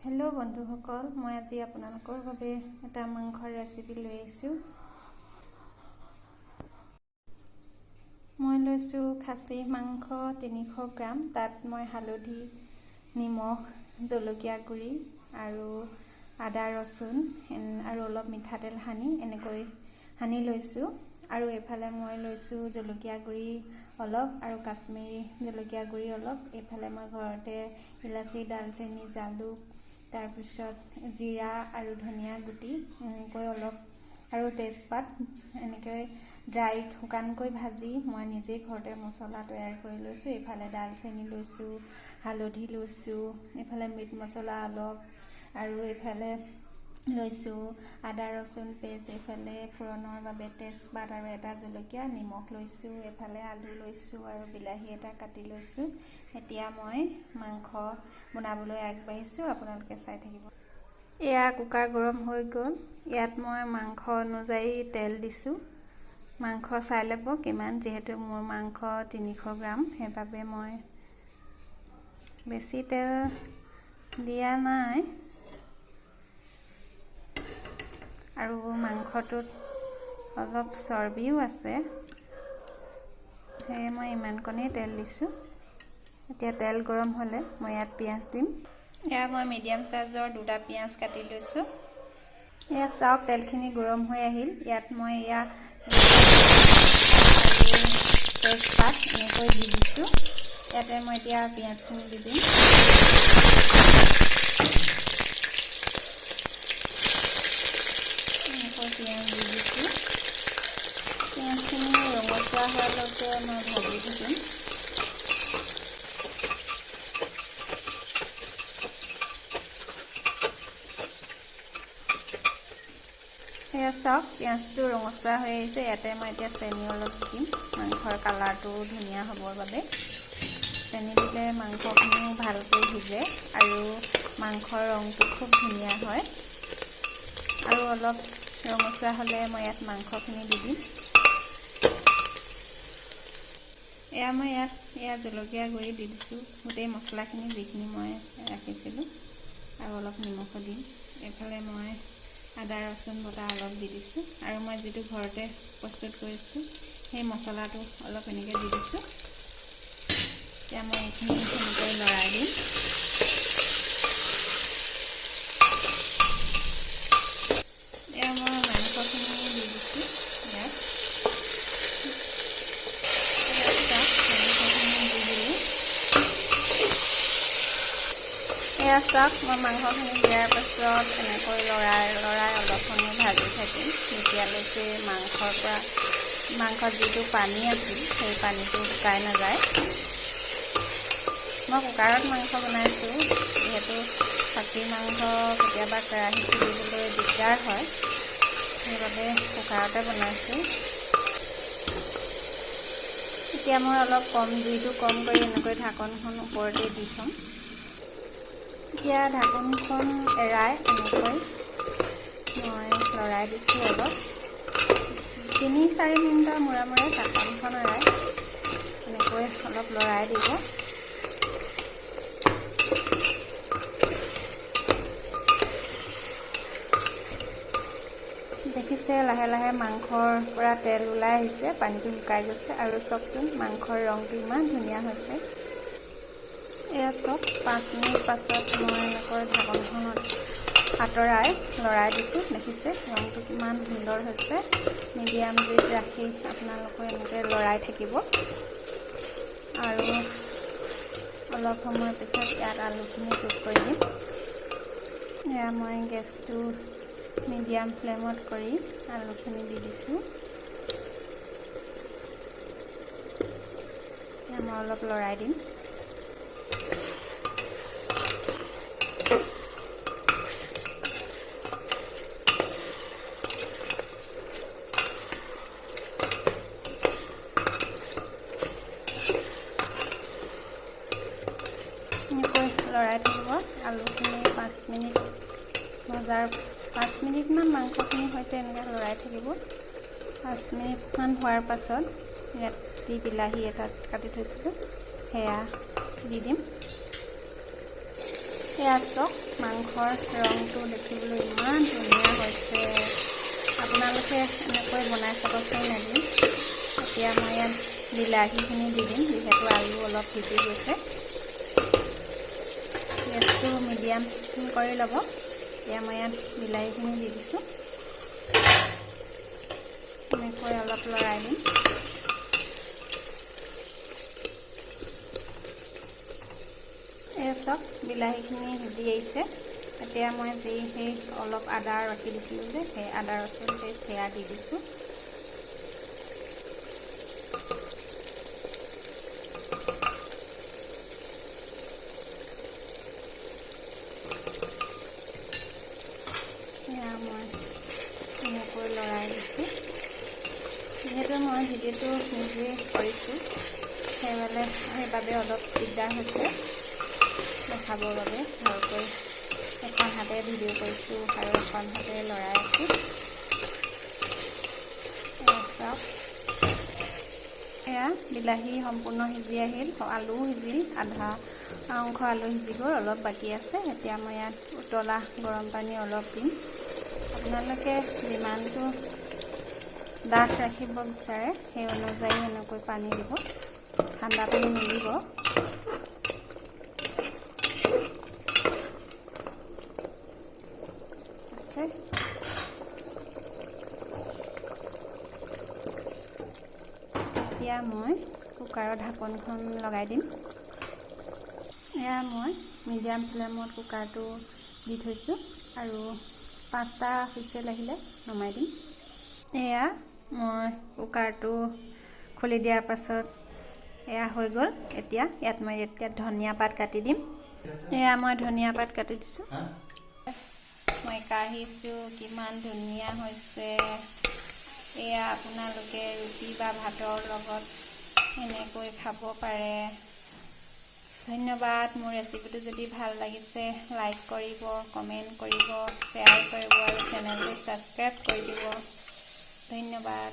Hello' বন্ধুসকল, মই আজি আপোনালোকৰ বাবে এটা মাংসৰ ৰেচিপি লৈ আহিছোঁ। মই লৈছোঁ খাচী মাংস 300 গ্ৰাম। তাত মই হালধি, নিমখ, জলকীয়া গুড়ি আৰু আদা ৰচুন আৰু অলপ মিঠাতেল সানি লৈছোঁ। আৰু এইফালে মই লৈছোঁ জলকীয়া গুড়ি অলপ আৰু কাশ্মীৰী জলকীয়া গুড়ি অলপ। এইফালে মই ঘৰতে ইলাচি, দালচেনি, জালুক, তাৰপিছত জিৰা আৰু ধনিয়া গুটি এনেকৈ অলপ আৰু তেজপাত এনেকৈ শুকানকৈ ভাজি মই নিজেই ঘৰতে মছলা তৈয়াৰ কৰি লৈছোঁ। এইফালে দালচেনি লৈছোঁ, হালধি লৈছোঁ, এইফালে মিট মছলা অলপ আৰু এইফালে লৈছোঁ আদা ৰচুন পেষ্ট, এইফালে ফোড়নৰ বাবে তেজপাত আৰু এটা জলকীয়া, নিমখ লৈছোঁ, এইফালে আলু লৈছোঁ আৰু বিলাহী এটা কাটি লৈছোঁ। এতিয়া মই মাংস বনাবলৈ আগবাঢ়িছোঁ, আপোনালোকে চাই থাকিব। এয়া কুকাৰ গৰম হৈ গ'ল। ইয়াত মই মাংস অনুযায়ী তেল দিছোঁ। মাংস চাই ল'ব কিমান, যিহেতু মোৰ মাংস 300 গ্ৰাম, সেইবাবে মই বেছি তেল দিয়া নাই। আৰু মাংসটোত অলপ চৰ্বিও আছে, সেয়ে মই ইমানকণেই তেল দিছোঁ। এতিয়া তেল গৰম হ'লে মই ইয়াত পিঁয়াজ দিম। এয়া মই মিডিয়াম চাইজৰ 2টা পিঁয়াজ কাটি লৈছোঁ। এয়া চাওক, তেলখিনি গৰম হৈ আহিল। ইয়াত মই তেজপাত এনেকৈ দি দিছোঁ। ইয়াতে মই এতিয়া পিঁয়াজখিনি দি দিম। এনেকৈ পিঁয়াজ দি দিছোঁ। পিঁয়াজখিনি ৰঙচুৱা হোৱালৈকে মই ভাজি থাকিম। এয়া চাওক, পিঁয়াজটো ৰঙচুৱা হৈ আহিছে। ইয়াতে মই এতিয়া চেনি অলপ দিম, মাংসৰ কালাৰটো ধুনীয়া হ'বৰ বাবে। চেনি দিলে মাংসখিনিও ভালকৈ সিজে আৰু মাংসৰ ৰংটো খুব ধুনীয়া হয়। আৰু অলপ ৰঙচুৱা হ'লে মই ইয়াত মাংসখিনি দি দিম। মই ইয়াত জলকীয়া গুড়ি দি দিছোঁ, গোটেই মছলাখিনি যিখিনি মই ৰাখিছিলোঁ, আৰু অলপ নিমখো দিম। এইফালে মই আদা ৰচুন বটা অলপ দি দিছোঁ আৰু মই যিটো ঘৰতে প্ৰস্তুত কৰিছোঁ সেই মছলাটো অলপ এনেকৈ দি দিছোঁ। এতিয়া মই এইখিনি এনেকৈ লৰাই দিম। এয়া মই মাংসখিনি দি দিছোঁ ইয়াত। এয়া চাওক, মই মাংসখিনি দিয়াৰ পাছত এনেকৈ লৰাই অলপ সময় ভাজি থাকিম, যেতিয়ালৈকে মাংসত যিটো পানী আছিল সেই পানীটো শুকাই নাযায়। মই কুকাৰত মাংস বনাইছোঁ, যিহেতু খাচী মাংস কেতিয়াবা কেৰাহীত দিবলৈ দিগদাৰ হয়, সেইবাবে কুকাৰতে বনাইছোঁ। এতিয়া মই অলপ জুইটো কম কৰি এনেকৈ ঢাকনখন ওপৰতে দি থ'ম। এতিয়া ঢাকনখন এৰাই এনেকৈ মই লৰাই দিছোঁ অলপ। 3-4 মিনিটৰ মূৰে মূৰে ঢাকনখন এৰাই এনেকৈ অলপ লৰাই দিব। দেখিছে, লাহে লাহে মাংসৰ পৰা তেল ওলাই আহিছে, পানীটো শুকাই গৈছে। আৰু চাওকচোন, মাংসৰ ৰংটো ইমান ধুনীয়া হৈছে। এয়া চাওক, 5 মিনিট পাছত মই এনেকৈ ঢাকনখনত আঁতৰাই লৰাই দিছোঁ। দেখিছে ৰংটো কিমান সুন্দৰ হৈছে। মিডিয়াম জুইত ৰাখি আপোনালোকে এনেকৈ লৰাই থাকিব। আৰু অলপ সময় পিছত ইয়াত আলুখিনি যোগ কৰি দিম। এয়া মই গেছটো মিডিয়াম ফ্লেমত কৰি আলুখিনি দি দিছোঁ। এতিয়া মই অলপ লৰাই দিম। এনেকৈ লৰাই থাকিব। আলুখিনি 5 মিনিটমান মাংসখিনিৰ সৈতে এনেকৈ লৰাই থাকিব। 5 মিনিটমান হোৱাৰ পাছত ইয়াত বিলাহী এটা কাটি থৈছিলোঁ, সেয়া দি দিম। এয়া চাওক মাংসৰ ৰংটো দেখিবলৈ ইমান ধুনীয়া হৈছে। আপোনালোকে এনেকৈ বনাই চাবচোন এদিন। এতিয়া মই ইয়াত বিলাহীখিনি দি দিম, যিহেতু আলু অলপ সিজি গৈছে। গেছটো মিডিয়াম কৰি ল'ব। এতিয়া মই ইয়াত বিলাহীখিনি দি দিছোঁ। এনেকৈ অলপ লৰাই দিম। চাওক বিলাহীখিনি সিজি আহিছে। এতিয়া মই সেই অলপ আদা ৰখি দিছিলোঁ যে, সেই আদা ৰচুন পেষ্ট সেয়া দি দিছোঁ। সেয়া মই এনেকৈ লৰাই দিছোঁ। যিহেতু মই ভিডিঅ'টো নিজে কৰিছোঁ, সেইবাবে অলপ দিগদাৰ হৈছে দেখাবৰ বাবে। ভালকৈ এখন হাতে ভিডিঅ' কৰিছোঁ আৰু এখন হাতে লৰাই আছোঁ। চাওক এয়া বিলাহী সম্পূৰ্ণ সিজি আহিল, আলুও সিজিল, আধা অংশ আলু সিজি গ'ল, অলপ বাকী আছে। এতিয়া মই ইয়াত উতলা গৰম পানী অলপ দিম। আপোনালোকে যিমানটো ডাঠ ৰাখিব বিচাৰে সেই অনুযায়ী এনেকৈ পানী দিব, ঠাণ্ডা পানী নিদিব। এতিয়া মই কুকাৰৰ ঢাকনখন লগাই দিম। এয়া মই মিডিয়াম ফ্লেমত কুকাৰটো দি থৈছোঁ আৰু 5টা হুইচেল আহিলে নমাই দিম। এয়া মই কুকাৰটো খুলি দিয়াৰ পাছত এয়া হৈ গ'ল। এতিয়া ইয়াত মই ধনিয়া পাত কাটি দিম। এয়া মই ধনিয়া পাত কাটি দিছোঁ। মই কাঢ়িছোঁ, কিমান ধুনীয়া হৈছে। এয়া আপোনালোকে ৰুটি বা ভাতৰ লগত এনেকৈ খাব পাৰে। ধন্যবাদ। মোৰ ৰেচিপিটো যদি ভাল লাগিছে লাইক কৰিব, কমেণ্ট কৰিব, শ্বেয়াৰ কৰিব আৰু চেনেলটো ছাবস্ক্ৰাইব কৰি দিব। ধন্যবাদ।